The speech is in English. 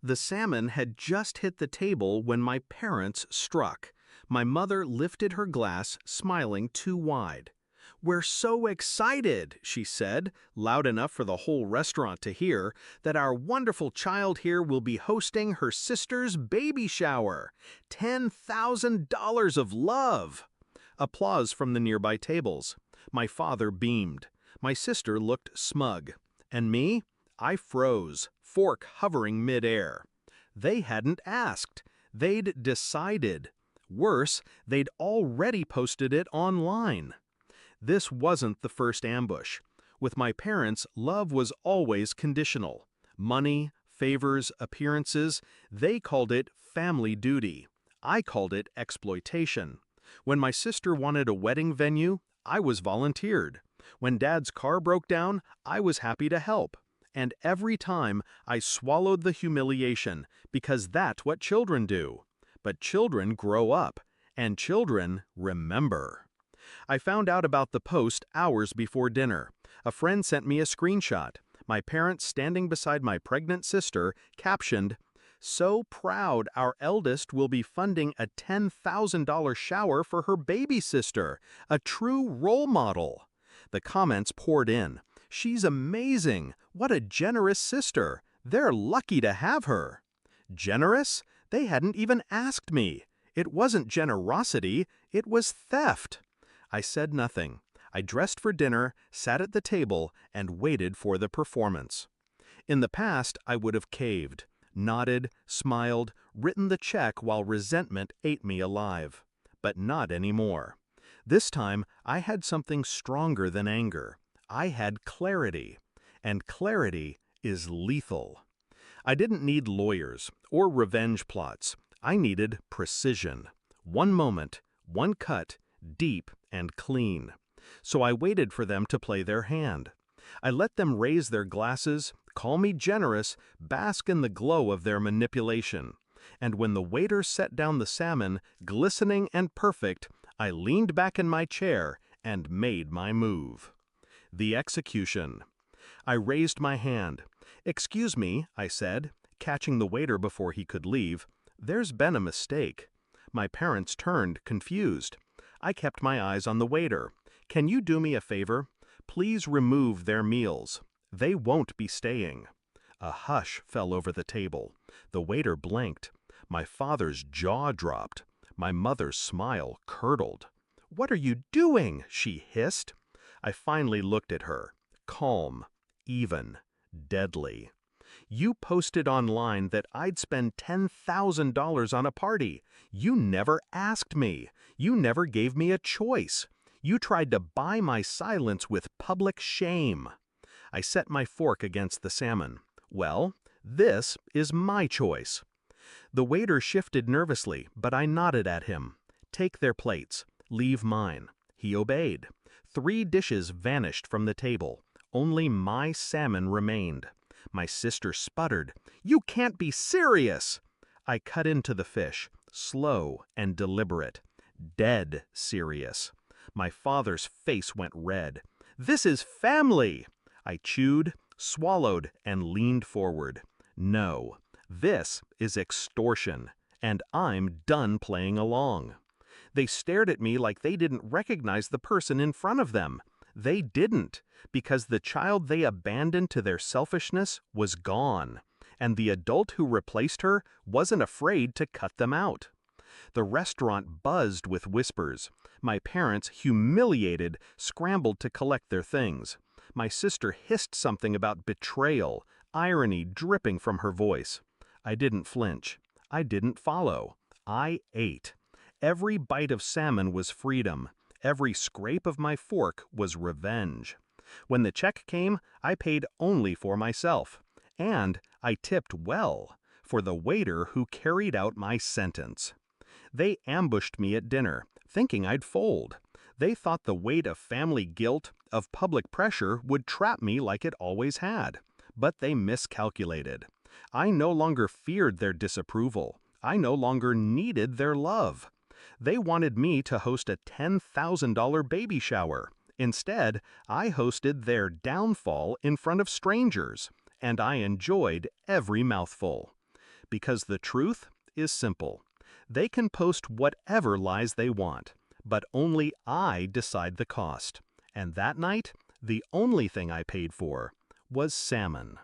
The salmon had just hit the table when my parents struck. My mother lifted her glass, smiling too wide. "We're so excited," she said, loud enough for the whole restaurant to hear, "that our wonderful child here will be hosting her sister's baby shower. $10,000 of love!" Applause from the nearby tables. My father beamed. My sister looked smug. And me? I froze, fork hovering midair. They hadn't asked. They'd decided. Worse, they'd already posted it online. This wasn't the first ambush. With my parents, love was always conditional. Money, favors, appearances, they called it family duty. I called it exploitation. When my sister wanted a wedding venue, I was volunteered. When Dad's car broke down, I was happy to help. And every time, I swallowed the humiliation, because that's what children do. But children grow up, and children remember. I found out about the post hours before dinner. A friend sent me a screenshot. My parents standing beside my pregnant sister, captioned, "So proud our eldest will be funding a $10,000 shower for her baby sister, a true role model." The comments poured in. "She's amazing. What a generous sister. They're lucky to have her." Generous? They hadn't even asked me. It wasn't generosity, it was theft. I said nothing. I dressed for dinner, sat at the table, and waited for the performance. In the past, I would have caved, nodded, smiled, written the check while resentment ate me alive. But not anymore. This time, I had something stronger than anger. I had clarity. And clarity is lethal. I didn't need lawyers or revenge plots. I needed precision. One moment, one cut, deep and clean. So I waited for them to play their hand. I let them raise their glasses, call me generous, bask in the glow of their manipulation. And when the waiter set down the salmon, glistening and perfect, I leaned back in my chair and made my move. The execution. I raised my hand. "Excuse me," I said, catching the waiter before he could leave. "There's been a mistake." My parents turned, confused. I kept my eyes on the waiter. "Can you do me a favor? Please remove their meals. They won't be staying." A hush fell over the table. The waiter blanked. My father's jaw dropped. My mother's smile curdled. "What are you doing?" she hissed. I finally looked at her. Calm, even, deadly. "You posted online that I'd spend $10,000 on a party. You never asked me. You never gave me a choice. You tried to buy my silence with public shame." I set my fork against the salmon. "Well, this is my choice." The waiter shifted nervously, but I nodded at him. "Take their plates. Leave mine." He obeyed. 3 dishes vanished from the table. Only my salmon remained. My sister sputtered, "You can't be serious!" I cut into the fish, slow and deliberate. Dead serious. My father's face went red. "This is family!" I chewed, swallowed, and leaned forward. "No, this is extortion, and I'm done playing along." They stared at me like they didn't recognize the person in front of them. They didn't, because the child they abandoned to their selfishness was gone, and the adult who replaced her wasn't afraid to cut them out. The restaurant buzzed with whispers. My parents, humiliated, scrambled to collect their things. My sister hissed something about betrayal, irony dripping from her voice. I didn't flinch. I didn't follow. I ate. Every bite of salmon was freedom. Every scrape of my fork was revenge. When the check came, I paid only for myself. And I tipped well, for the waiter who carried out my sentence. They ambushed me at dinner, thinking I'd fold. They thought the weight of family guilt, of public pressure, would trap me like it always had. But they miscalculated. I no longer feared their disapproval. I no longer needed their love. They wanted me to host a $10,000 baby shower. Instead, I hosted their downfall in front of strangers, and I enjoyed every mouthful. because the truth is simple. They can post whatever lies they want, but only I decide the cost. And that night, the only thing I paid for was salmon.